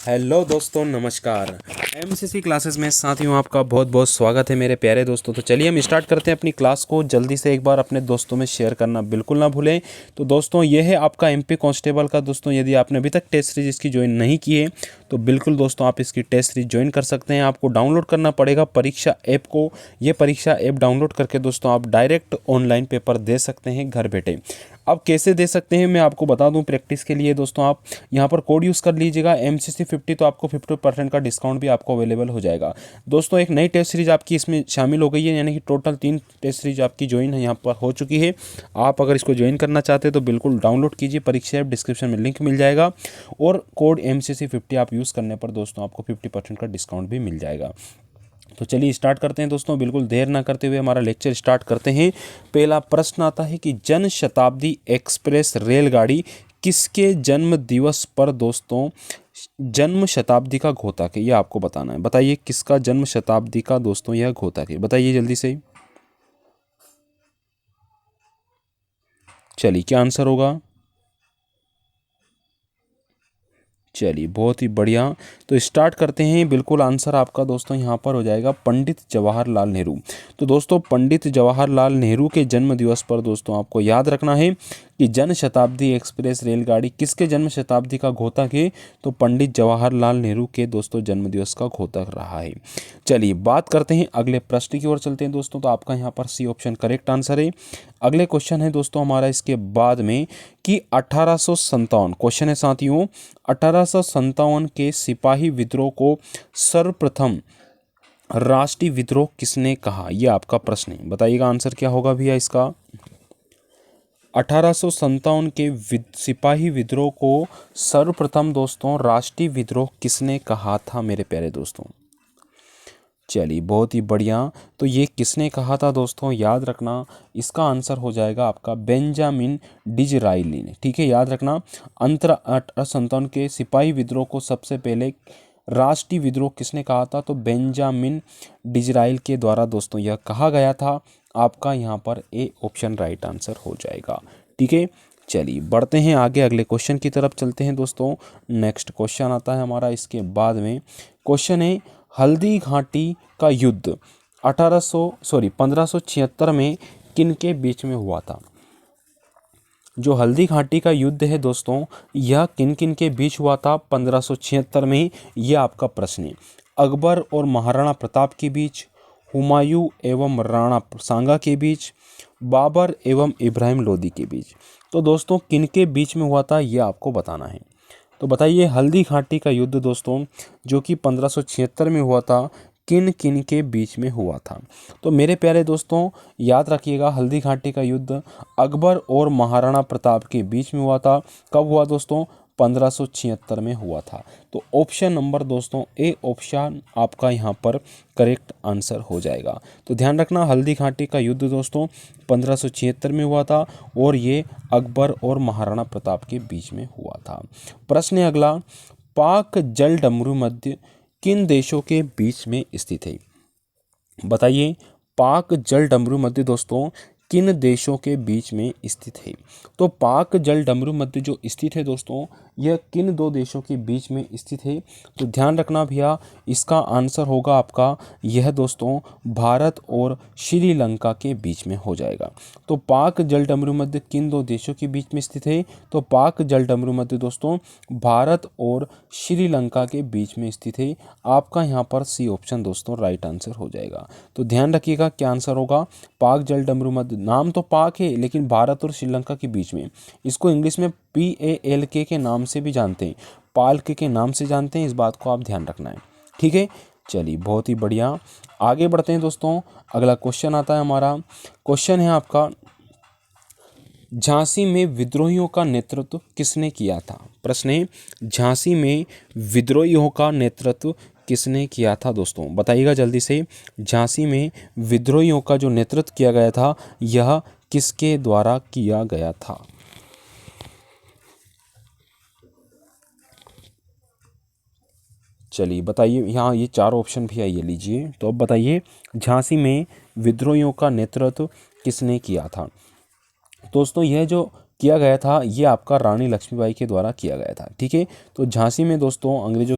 Hello दोस्तों, नमस्कार। MCC classes में साथियों आपका बहुत बहुत स्वागत है मेरे प्यारे दोस्तों। तो चलिए हम स्टार्ट करते हैं अपनी क्लास को। जल्दी से एक बार अपने दोस्तों में शेयर करना बिल्कुल ना भूलें। तो दोस्तों ये है आपका एमपी कांस्टेबल का। दोस्तों यदि आपने अभी तक टेस्ट सीरीज इसकी ज्वाइन नहीं की है तो बिल्कुल दोस्तों आप इसकी टेस्ट सीरीज ज्वाइन कर सकते हैं। आपको डाउनलोड करना पड़ेगा परीक्षा ऐप को। ये परीक्षा ऐप डाउनलोड करके दोस्तों आप डायरेक्ट ऑनलाइन पेपर दे सकते हैं घर बैठे। अब कैसे दे सकते हैं मैं आपको बता दूं। प्रैक्टिस के लिए दोस्तों आप यहाँ पर कोड यूज़ कर लीजिएगा MCC50, तो आपको 50% का डिस्काउंट भी आपको अवेलेबल हो जाएगा। दोस्तों एक नई टेस्ट सीरीज आपकी इसमें शामिल हो गई है, यानी कि टोटल 3 टेस्ट सीरीज आपकी ज्वाइन है यहाँ पर हो चुकी है। आप अगर इसको ज्वाइन करना चाहते हैं तो बिल्कुल डाउनलोड कीजिए। परीक्षा ऐप डिस्क्रिप्शन में लिंक मिल जाएगा और कोड MCC50 आप यूज़ करने पर दोस्तों आपको 50% का डिस्काउंट भी मिल जाएगा। तो चलिए स्टार्ट करते हैं दोस्तों। बिल्कुल देर ना करते हुए हमारा लेक्चर स्टार्ट करते हैं। पहला प्रश्न आता है कि जन शताब्दी एक्सप्रेस रेलगाड़ी किसके जन्म दिवस पर दोस्तों जन्म शताब्दी का घोतक है, यह आपको बताना है। बताइए किसका जन्म शताब्दी का दोस्तों यह घोतक है, बताइए जल्दी से। चलिए क्या आंसर होगा। चलिए बहुत ही बढ़िया। तो स्टार्ट करते हैं। बिल्कुल आंसर आपका दोस्तों यहाँ पर हो जाएगा पंडित जवाहरलाल नेहरू। तो दोस्तों पंडित जवाहरलाल नेहरू के जन्म दिवस पर दोस्तों आपको याद रखना है कि जन शताब्दी एक्सप्रेस रेलगाड़ी किसके जन्म शताब्दी का घोतक है, तो पंडित जवाहरलाल नेहरू के दोस्तों जन्म दिवस का घोतक रहा है। चलिए बात करते हैं अगले प्रश्न की ओर चलते हैं दोस्तों। तो आपका यहाँ पर सी ऑप्शन करेक्ट आंसर है। अगले क्वेश्चन है दोस्तों हमारा इसके बाद में कि 1857 क्वेश्चन है साथियों, 1857 के सिपाही विद्रोह को सर्वप्रथम राष्ट्रीय विद्रोह किसने कहा, यह आपका प्रश्न है। बताइएगा आंसर क्या होगा भैया इसका। 1857 के सिपाही विद्रोह को सर्वप्रथम दोस्तों राष्ट्रीय विद्रोह किसने कहा था मेरे प्यारे दोस्तों। चलिए बहुत ही बढ़िया। तो ये किसने कहा था दोस्तों, याद रखना इसका आंसर हो जाएगा आपका बेंजामिन डिजराइली ने। ठीक है, याद रखना 1857 के सिपाही विद्रोह को सबसे पहले राष्ट्रीय विद्रोह किसने कहा था, तो बेंजामिन डिजराइल के द्वारा दोस्तों यह कहा गया था। आपका यहाँ पर ए ऑप्शन राइट आंसर हो जाएगा। ठीक है, चलिए बढ़ते हैं आगे, अगले क्वेश्चन की तरफ चलते हैं दोस्तों। नेक्स्ट क्वेश्चन आता है हमारा इसके बाद में। क्वेश्चन है हल्दी घाटी का युद्ध 1576 में किन के बीच में हुआ था। जो हल्दी घाटी का युद्ध है दोस्तों यह किन किन के बीच हुआ था 1576 में, यह आपका प्रश्न है। अकबर और महाराणा प्रताप के बीच, हुमायूं एवं राणा सांगा के बीच, बाबर एवं इब्राहिम लोदी के बीच। तो दोस्तों किन के बीच में हुआ था यह आपको बताना है। तो बताइए हल्दी घाटी का युद्ध दोस्तों जो कि 1576 में हुआ था, किन किन के बीच में हुआ था। तो मेरे प्यारे दोस्तों याद रखिएगा हल्दी घाटी का युद्ध अकबर और महाराणा प्रताप के बीच में हुआ था। कब हुआ दोस्तों, 1576 में हुआ था। तो ऑप्शन नंबर दोस्तों ए ऑप्शन आपका यहाँ पर करेक्ट आंसर हो जाएगा। तो ध्यान रखना हल्दी घाटी का युद्ध दोस्तों 1576 में हुआ था और ये अकबर और महाराणा प्रताप के बीच में हुआ था। प्रश्न है अगला, पाक जल डमरू मध्य किन देशों के बीच में स्थित है। बताइए पाक जल डमरू मध्य दोस्तों किन देशों के बीच में स्थित है। तो पाक जल डमरू मध्य जो स्थित है दोस्तों यह किन दो देशों के बीच में स्थित है। तो ध्यान रखना भैया इसका आंसर होगा आपका यह दोस्तों भारत और श्रीलंका के बीच में हो जाएगा। तो पाक जल डमरू मध्य किन दो देशों के बीच में स्थित है, तो पाक जल डमरू मध्य दोस्तों भारत और श्रीलंका के बीच में स्थित है। आपका यहाँ पर सी ऑप्शन दोस्तों राइट आंसर हो जाएगा। तो ध्यान रखिएगा क्या आंसर होगा, पाक जल डमरू मध्य, नाम तो पाक है लेकिन भारत और श्रीलंका के बीच में। इसको इंग्लिश में PALK के नाम से भी जानते हैं, पाल्क के नाम से जानते हैं, इस बात को आप ध्यान रखना है। ठीक है, चलिए बहुत ही बढ़िया आगे बढ़ते हैं दोस्तों। अगला क्वेश्चन आता है हमारा। क्वेश्चन है आपका झांसी में विद्रोहियों का नेतृत्व किसने किया था। प्रश्न है झांसी में विद्रोहियों का नेतृत्व किसने किया था दोस्तों। बताइएगा जल्दी से झांसी में विद्रोहियों का जो नेतृत्व किया गया था यह किसके द्वारा किया गया था। चलिए बताइए, यहाँ ये 4 ऑप्शन भी आइए लीजिए। तो अब बताइए झांसी में विद्रोहियों का नेतृत्व किसने किया था। दोस्तों यह जो किया गया था ये आपका रानी लक्ष्मीबाई के द्वारा किया गया था। ठीक है, तो झांसी में दोस्तों अंग्रेजों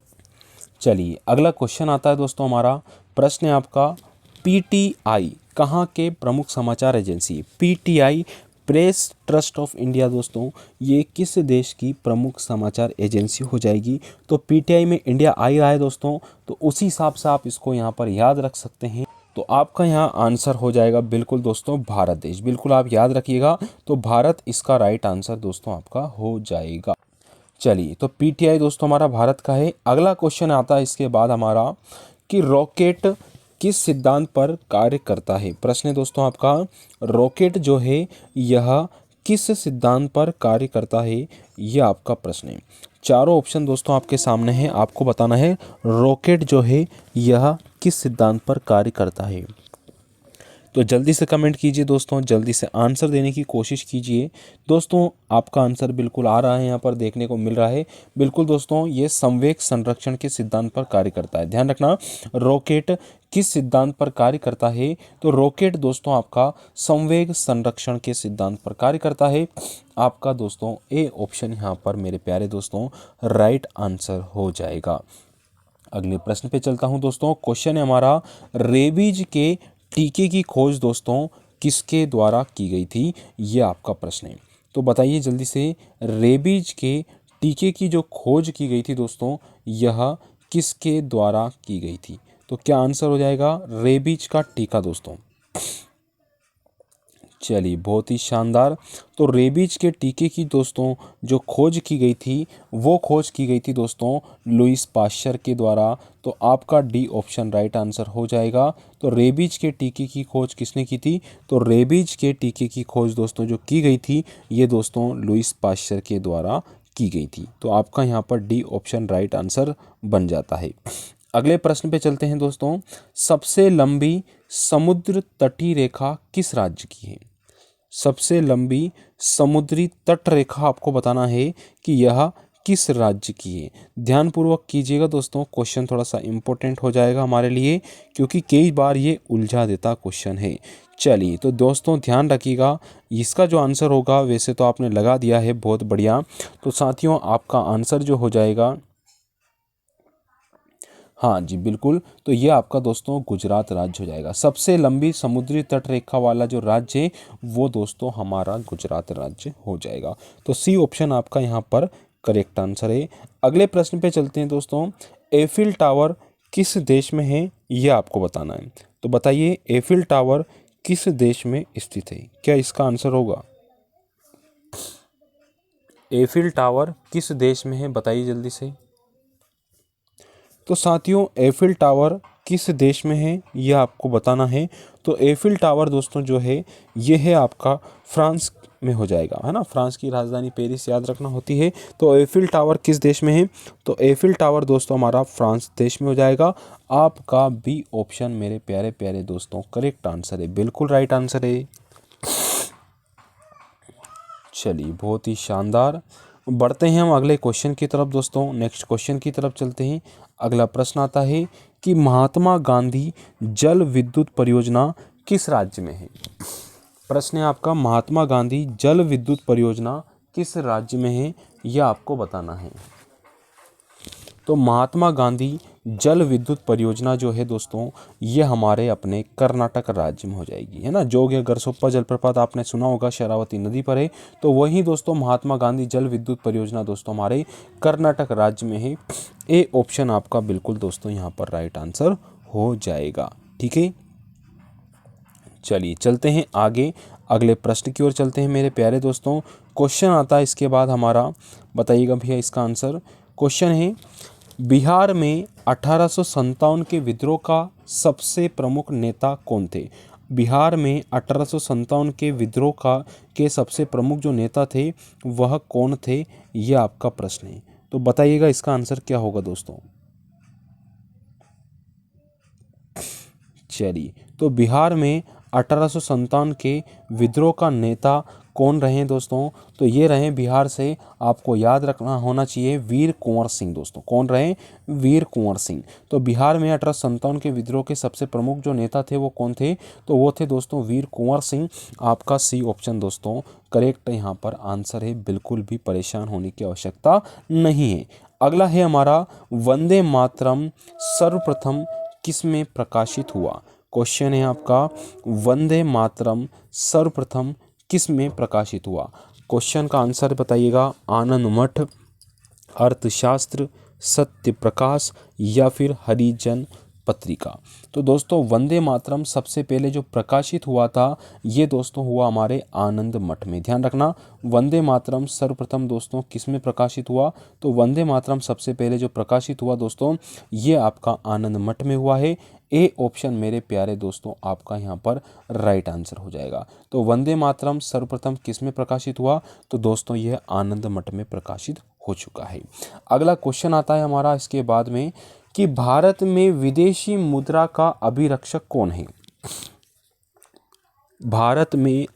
चलिए अगला क्वेश्चन आता है दोस्तों हमारा। प्रश्न है आपका, पीटीआई कहाँ के प्रमुख समाचार agency? PTI press trust of India दोस्तों, ये किस देश की प्रमुख समाचार एजेंसी हो जाएगी? तो पीटीआई में इंडिया आई रहा है दोस्तों, तो उसी हिसाब से आप इसको यहाँ पर याद रख सकते हैं। तो आपका यहाँ आंसर हो जाएगा बिल्कुल दोस्तों भारत देश, बिल्कुल आप याद रखिएगा। तो भारत इसका राइट आंसर दोस्तों आपका हो जाएगा। चलिए तो पीटीआई दोस्तों हमारा भारत का है। अगला क्वेश्चन आता है इसके बाद हमारा कि रॉकेट किस सिद्धांत पर कार्य करता है? प्रश्न है दोस्तों आपका, रॉकेट जो है यह किस सिद्धांत पर कार्य करता है? यह आपका प्रश्न है। चारों ऑप्शन दोस्तों आपके सामने हैं, आपको बताना है रॉकेट जो है यह किस सिद्धांत पर कार्य करता है। तो जल्दी से कमेंट कीजिए दोस्तों, जल्दी से आंसर देने की कोशिश कीजिए। दोस्तों आपका आंसर बिल्कुल आ रहा है, यहाँ पर देखने को मिल रहा है। बिल्कुल दोस्तों ये संवेग संरक्षण के सिद्धांत पर कार्य करता है। ध्यान रखना, रॉकेट किस सिद्धांत पर कार्य करता है? तो रॉकेट दोस्तों आपका संवेग संरक्षण के सिद्धांत पर कार्य करता है। आपका दोस्तों ए ऑप्शन यहाँ पर मेरे प्यारे दोस्तों राइट आंसर हो जाएगा। अगले प्रश्न पे चलता हूँ दोस्तों। क्वेश्चन है हमारा, रेबीज के टीके की खोज दोस्तों किसके द्वारा की गई थी? ये आपका प्रश्न है। तो बताइए जल्दी से, रेबीज के टीके की जो खोज की गई थी दोस्तों यह किसके द्वारा की गई थी? तो क्या आंसर हो जाएगा? रेबीज का टीका दोस्तों। चलिए बहुत ही शानदार। तो रेबीज के टीके की दोस्तों जो खोज की गई थी वो खोज की गई थी दोस्तों लुईस पाश्चर के द्वारा। तो आपका डी ऑप्शन राइट आंसर हो जाएगा। तो रेबीज के टीके की खोज किसने की थी? तो रेबीज के टीके की खोज दोस्तों जो की गई थी ये दोस्तों लुईस पाश्चर के द्वारा की गई थी। तो आपका यहाँ पर डी ऑप्शन राइट आंसर बन जाता है। अगले प्रश्न पे चलते हैं दोस्तों। सबसे लंबी समुद्र तटीय रेखा किस राज्य की है? सबसे लंबी समुद्री तट रेखा आपको बताना है कि यह किस राज्य की है। ध्यानपूर्वक कीजिएगा दोस्तों, क्वेश्चन थोड़ा सा इम्पोर्टेंट हो जाएगा हमारे लिए, क्योंकि कई बार ये उलझा देता क्वेश्चन है। चलिए तो दोस्तों ध्यान रखिएगा, इसका जो आंसर होगा, वैसे तो आपने लगा दिया है, बहुत बढ़िया। तो साथियों आपका आंसर जो हो जाएगा, हाँ जी बिल्कुल, तो ये आपका दोस्तों गुजरात राज्य हो जाएगा। सबसे लंबी समुद्री तट रेखा वाला जो राज्य है वो दोस्तों हमारा गुजरात राज्य हो जाएगा। तो सी ऑप्शन आपका यहाँ पर करेक्ट आंसर है। अगले प्रश्न पे चलते हैं दोस्तों। एफिल टावर किस देश में है ये आपको बताना है। तो बताइए एफिल टावर किस देश में स्थित है? क्या इसका आंसर होगा? एफिल टावर किस देश में है बताइए जल्दी से। तो साथियों एफिल टावर किस देश में है ये आपको बताना है। तो एफिल टावर दोस्तों जो है ये है आपका फ्रांस में हो जाएगा, है ना। फ्रांस की राजधानी पेरिस याद रखना होती है। तो एफिल टावर किस देश में है? तो एफिल टावर दोस्तों हमारा फ्रांस देश में हो जाएगा। आपका बी ऑप्शन मेरे प्यारे प्यारे दोस्तों करेक्ट आंसर है, बिल्कुल राइट आंसर है। चलिए बहुत ही शानदार। बढ़ते हैं हम अगले क्वेश्चन की तरफ दोस्तों, नेक्स्ट क्वेश्चन की तरफ चलते हैं। अगला प्रश्न आता है कि महात्मा गांधी जल विद्युत परियोजना किस राज्य में है? प्रश्न है आपका, महात्मा गांधी जल विद्युत परियोजना किस राज्य में है यह आपको बताना है। तो महात्मा गांधी जल विद्युत परियोजना जो है दोस्तों ये हमारे अपने कर्नाटक राज्य में हो जाएगी, है ना। जोग गरसोप्पा जलप्रपात आपने सुना होगा, शरावती नदी पर है। तो वही दोस्तों महात्मा गांधी जल विद्युत परियोजना दोस्तों हमारे कर्नाटक राज्य में है। ए ऑप्शन आपका बिल्कुल दोस्तों यहाँ पर राइट आंसर हो जाएगा। ठीक है, चलिए चलते हैं आगे, अगले प्रश्न की ओर चलते हैं मेरे प्यारे दोस्तों। क्वेश्चन आता है इसके बाद हमारा, बताइएगा भैया इसका आंसर। क्वेश्चन है, बिहार में 1857 के विद्रोह का सबसे प्रमुख नेता कौन थे? बिहार में 1857 के विद्रोह के सबसे प्रमुख जो नेता थे वह कौन थे? यह आपका प्रश्न है। तो बताइएगा इसका आंसर क्या होगा दोस्तों। चलिए तो बिहार में 1857 के विद्रोह का नेता कौन रहे दोस्तों? तो ये रहे बिहार से, आपको याद रखना होना चाहिए, वीर कुंवर सिंह दोस्तों। कौन रहे? वीर कुंवर सिंह। तो बिहार में 1857 के विद्रोह के सबसे प्रमुख जो नेता थे वो कौन थे? तो वो थे दोस्तों वीर कुंवर सिंह। आपका सी ऑप्शन दोस्तों करेक्ट यहाँ पर आंसर है, बिल्कुल भी परेशान होने की आवश्यकता नहीं है। अगला है हमारा वंदे मातरम सर्वप्रथम किस में प्रकाशित हुआ। क्वेश्चन है आपका वंदे मातरम सर्वप्रथम किस में प्रकाशित हुआ। क्वेश्चन का आंसर बताइएगा। आनंद मठ, अर्थशास्त्र, सत्य प्रकाश या फिर हरिजन पत्रिका। तो दोस्तों वंदे मातरम सबसे पहले जो प्रकाशित हुआ था ये दोस्तों हुआ हमारे आनंद मठ में। ध्यान रखना वंदे मातरम सर्वप्रथम दोस्तों किस में प्रकाशित हुआ। तो वंदे मातरम सबसे पहले जो प्रकाशित हुआ दोस्तों ये आपका आनंद मठ में हुआ है। ए ऑप्शन मेरे प्यारे दोस्तों आपका यहाँ पर राइट आंसर हो जाएगा। तो वंदे मातरम सर्वप्रथम किस में प्रकाशित हुआ। तो दोस्तों यह आनंद मठ में प्रकाशित हो चुका है। अगला क्वेश्चन आता है हमारा इसके बाद में कि भारत में विदेशी मुद्रा का अभिरक्षक कौन है। भारत में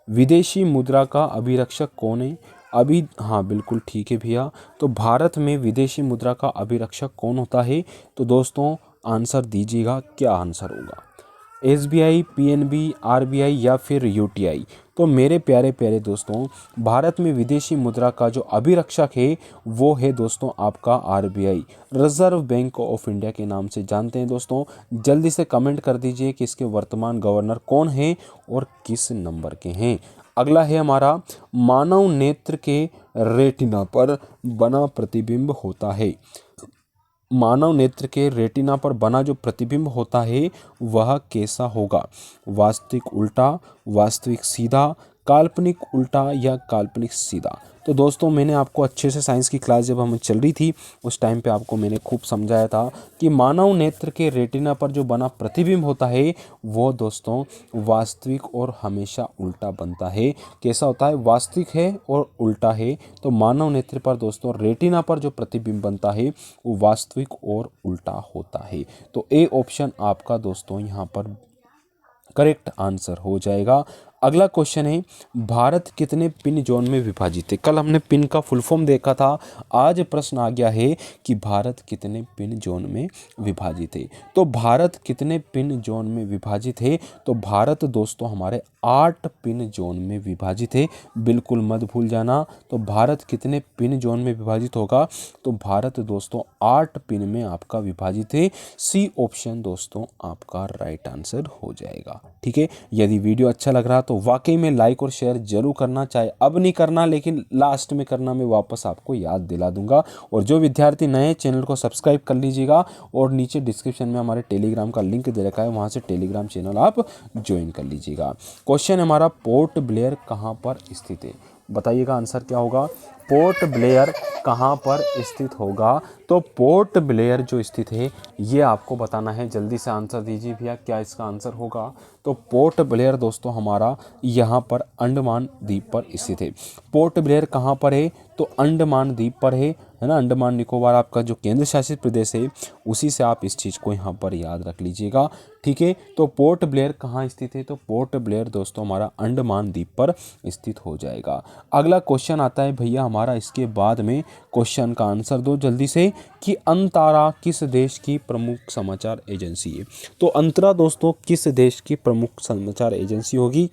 विदेशी मुद्रा का अभिरक्षक कौन है। अभी हाँ बिल्कुल ठीक है भैया। तो भारत में विदेशी मुद्रा का अभिरक्षक कौन होता है। तो दोस्तों आंसर दीजिएगा, क्या आंसर होगा। SBI, PNB, RBI या फिर UTI। तो मेरे प्यारे प्यारे दोस्तों भारत में विदेशी मुद्रा का जो अभिरक्षक है वो है दोस्तों आपका RBI, reserve bank of India के नाम से जानते हैं दोस्तों। जल्दी से कमेंट कर दीजिए कि इसके वर्तमान गवर्नर कौन है और किस नंबर के हैं। अगला है हमारा मानव नेत्र के रेटिना पर बना प्रतिबिंब होता है। मानव नेत्र के रेटिना पर बना जो प्रतिबिंब होता है वह कैसा होगा। वास्तविक उल्टा, वास्तविक सीधा, काल्पनिक उल्टा या काल्पनिक सीधा। तो दोस्तों मैंने आपको अच्छे से साइंस की क्लास जब हमें चल रही थी उस टाइम पे आपको मैंने खूब समझाया था कि मानव नेत्र के रेटिना पर जो बना प्रतिबिंब होता है वो दोस्तों वास्तविक और हमेशा उल्टा बनता है। कैसा होता है, वास्तविक है और उल्टा है। तो मानव नेत्र पर दोस्तों रेटिना पर जो प्रतिबिंब बनता है वो वास्तविक और उल्टा होता है। तो ए ऑप्शन आपका दोस्तों यहाँ पर करेक्ट आंसर हो जाएगा। अगला क्वेश्चन है भारत कितने पिन जोन में विभाजित है। कल हमने पिन का फुल फॉर्म देखा था, आज प्रश्न आ गया है कि भारत कितने पिन जोन में विभाजित है। तो भारत कितने पिन जोन में विभाजित है। तो भारत दोस्तों हमारे 8 पिन जोन में विभाजित है, बिल्कुल मत भूल जाना। तो भारत कितने पिन जोन में विभाजित होगा। तो भारत दोस्तों 8 पिन में आपका विभाजित है। सी ऑप्शन दोस्तों आपका राइट आंसर हो जाएगा। ठीक है, यदि वीडियो अच्छा लग रहा तो वाकई में लाइक और शेयर जरूर करना, चाहे अब नहीं करना लेकिन लास्ट में करना, मैं वापस आपको याद दिला दूंगा। और जो विद्यार्थी नए चैनल को सब्सक्राइब कर लीजिएगा और नीचे डिस्क्रिप्शन में हमारे टेलीग्राम का लिंक दे रखा है, वहां से टेलीग्राम चैनल आप ज्वाइन कर लीजिएगा। क्वेश्चन हमारा पोर्ट ब्लेयर कहाँ पर स्थित है। बताइएगा आंसर क्या होगा। पोर्ट ब्लेयर कहाँ पर स्थित होगा। तो पोर्ट ब्लेयर जो स्थित है ये आपको बताना है। जल्दी से आंसर दीजिए भैया, क्या इसका आंसर होगा। तो पोर्ट ब्लेयर दोस्तों हमारा यहाँ पर अंडमान द्वीप पर स्थित है। पोर्ट ब्लेयर कहाँ पर है। तो अंडमान द्वीप पर है ना। अंडमान निकोबार आपका जो केंद्र शासित प्रदेश है उसी से आप इस चीज़ को यहाँ पर याद रख लीजिएगा। ठीक है, तो पोर्ट ब्लेयर कहाँ स्थित है। तो पोर्ट ब्लेयर दोस्तों हमारा अंडमान द्वीप पर स्थित हो जाएगा। अगला क्वेश्चन आता है भैया हमारा, इसके बाद में क्वेश्चन का आंसर दो जल्दी से कि अंतरा किस देश की प्रमुख समाचार एजेंसी है। तो अंतरा दोस्तों किस देश की प्रमुख समाचार एजेंसी होगी।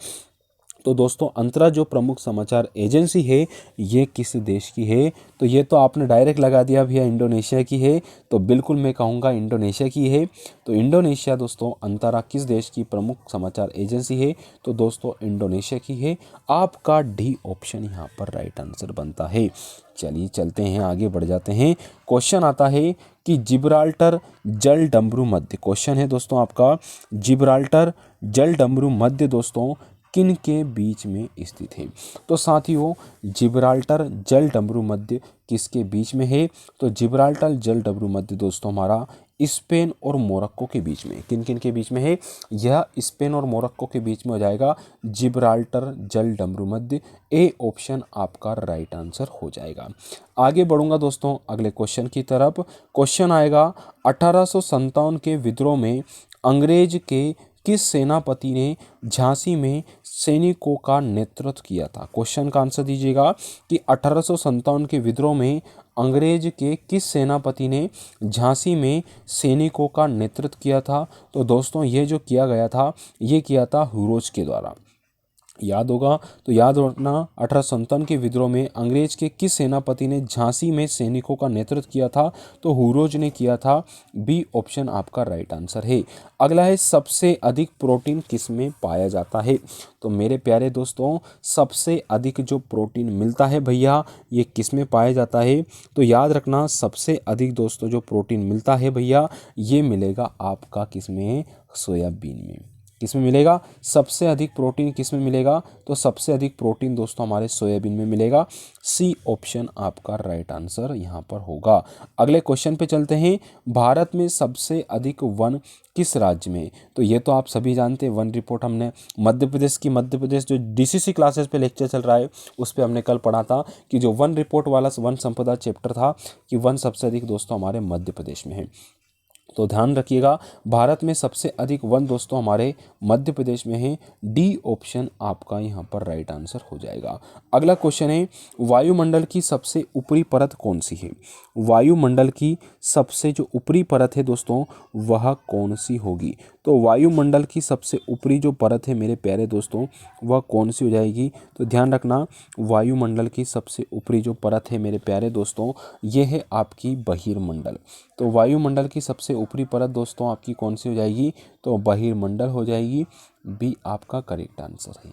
तो दोस्तों अंतरा जो प्रमुख समाचार एजेंसी है ये किस देश की है। तो ये तो आपने डायरेक्ट लगा दिया भैया इंडोनेशिया की है। तो बिल्कुल मैं कहूँगा इंडोनेशिया की है। तो इंडोनेशिया दोस्तों अंतरा किस देश की प्रमुख समाचार एजेंसी है। तो दोस्तों इंडोनेशिया की है। आपका डी ऑप्शन यहाँ पर राइट आंसर बनता है। चलिए चलते हैं आगे बढ़ जाते हैं। क्वेश्चन आता है कि जिब्राल्टर जलडमरू मध्य। क्वेश्चन है दोस्तों आपका जिब्राल्टर जलडमरू मध्य दोस्तों किन के बीच में स्थित है। तो साथियों जिब्राल्टर जलडमरू मध्य किसके बीच में है। तो जिब्राल्टर जलडमरू मध्य दोस्तों हमारा स्पेन और मोरक्को के बीच में। किन किन के बीच में है। यह स्पेन और मोरक्को के बीच में हो जाएगा जिब्राल्टर जलडमरू मध्य। ए ऑप्शन आपका राइट आंसर हो जाएगा। आगे बढ़ूंगा दोस्तों अगले क्वेश्चन की तरफ। क्वेश्चन आएगा 1857 के विद्रोह में अंग्रेज के किस सेनापति ने झांसी में सैनिकों का नेतृत्व किया था। क्वेश्चन का आंसर दीजिएगा कि 1857 के विद्रोह में अंग्रेज के किस सेनापति ने झांसी में सैनिकों का नेतृत्व किया था। तो दोस्तों ये जो किया गया था ये किया था हुरोज के द्वारा। याद होगा तो याद रखना 1857 के विद्रोह में अंग्रेज के किस सेनापति ने झांसी में सैनिकों का नेतृत्व किया था, तो हुरोज ने किया था। बी ऑप्शन आपका राइट आंसर है। अगला है सबसे अधिक प्रोटीन किस में पाया जाता है। तो मेरे प्यारे दोस्तों सबसे अधिक जो प्रोटीन मिलता है भैया ये किस में पाया जाता है, तो याद रखना सबसे अधिक दोस्तों जो प्रोटीन मिलता है भैया ये मिलेगा आपका किस में, सोयाबीन में। किस में मिलेगा सबसे अधिक प्रोटीन, किस में मिलेगा, तो सबसे अधिक प्रोटीन दोस्तों हमारे सोयाबीन में मिलेगा। सी ऑप्शन आपका राइट आंसर यहाँ पर होगा। अगले क्वेश्चन पे चलते हैं। भारत में सबसे अधिक वन किस राज्य में, तो ये तो आप सभी जानते हैं। वन रिपोर्ट हमने मध्य प्रदेश जो डीसीसी क्लासेस पे लेक्चर चल रहा है उस पे हमने कल पढ़ा था कि जो वन रिपोर्ट वाला वन संपदा चैप्टर था कि वन सबसे अधिक दोस्तों हमारे मध्य प्रदेश में है। तो ध्यान रखिएगा भारत में सबसे अधिक वन दोस्तों हमारे मध्य प्रदेश में है। डी ऑप्शन आपका यहाँ पर राइट आंसर हो जाएगा। अगला क्वेश्चन है वायुमंडल की सबसे ऊपरी परत कौन सी है। वायुमंडल की सबसे जो ऊपरी परत है दोस्तों वह कौन सी होगी, तो वायुमंडल की सबसे ऊपरी जो परत है मेरे प्यारे दोस्तों वह कौन सी हो जाएगी, तो ध्यान रखना वायुमंडल की सबसे ऊपरी जो परत है मेरे प्यारे दोस्तों ये है आपकी बहिर्मंडल। तो वायुमंडल की सबसे ऊपरी परत दोस्तों आपकी कौन सी हो जाएगी, तो बहिर्मंडल हो जाएगी। बी आपका करेक्ट आंसर है।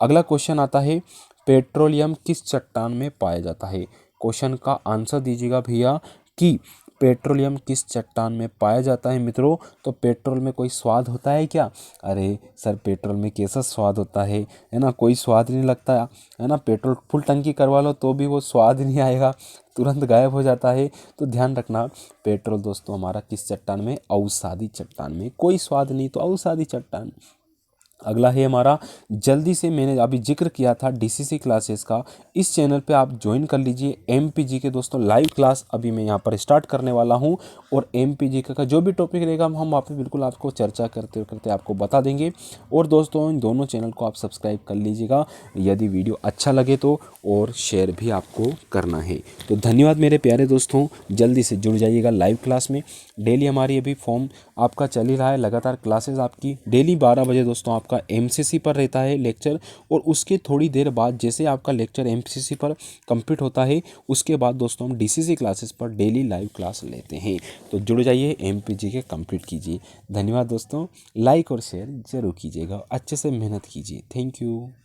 अगला क्वेश्चन आता है पेट्रोलियम किस चट्टान में पाया जाता है। क्वेश्चन का आंसर दीजिएगा भैया कि पेट्रोलियम किस चट्टान में पाया जाता है मित्रों। तो पेट्रोल में कोई स्वाद होता है क्या, अरे सर पेट्रोल में कैसा स्वाद होता है ना, कोई स्वाद नहीं लगता है ना। पेट्रोल फुल टंकी करवा लो तो भी वो स्वाद नहीं आएगा, तुरंत गायब हो जाता है। तो ध्यान रखना पेट्रोल दोस्तों हमारा किस चट्टान में, अवसादी चट्टान में, कोई स्वाद नहीं तो अवसादी चट्टान। अगला है हमारा जल्दी से, मैंने अभी जिक्र किया था डीसीसी क्लासेस का, इस चैनल पे आप ज्वाइन कर लीजिए। एमपीजी के दोस्तों लाइव क्लास अभी मैं यहाँ पर स्टार्ट करने वाला हूँ और एमपीजी का जो भी टॉपिक रहेगा हम वहाँ पे बिल्कुल आपको चर्चा करते करते आपको बता देंगे। और दोस्तों इन दोनों चैनल को आप सब्सक्राइब कर लीजिएगा यदि वीडियो अच्छा लगे तो, और शेयर भी आपको करना है। तो धन्यवाद मेरे प्यारे दोस्तों, जल्दी से जुड़ जाइएगा लाइव क्लास में। डेली हमारी अभी फॉर्म आपका चल ही रहा है, लगातार क्लासेस आपकी डेली 12 बजे दोस्तों आपका एमसीसी पर रहता है लेक्चर, और उसके थोड़ी देर बाद जैसे आपका लेक्चर एमसीसी पर कंप्लीट होता है उसके बाद दोस्तों हम डीसीसी क्लासेस पर डेली लाइव क्लास लेते हैं। तो जुड़ जाइए, एमपीजी के कंप्लीट कीजिए। धन्यवाद दोस्तों, लाइक और शेयर जरूर कीजिएगा, अच्छे से मेहनत कीजिए। Thank you.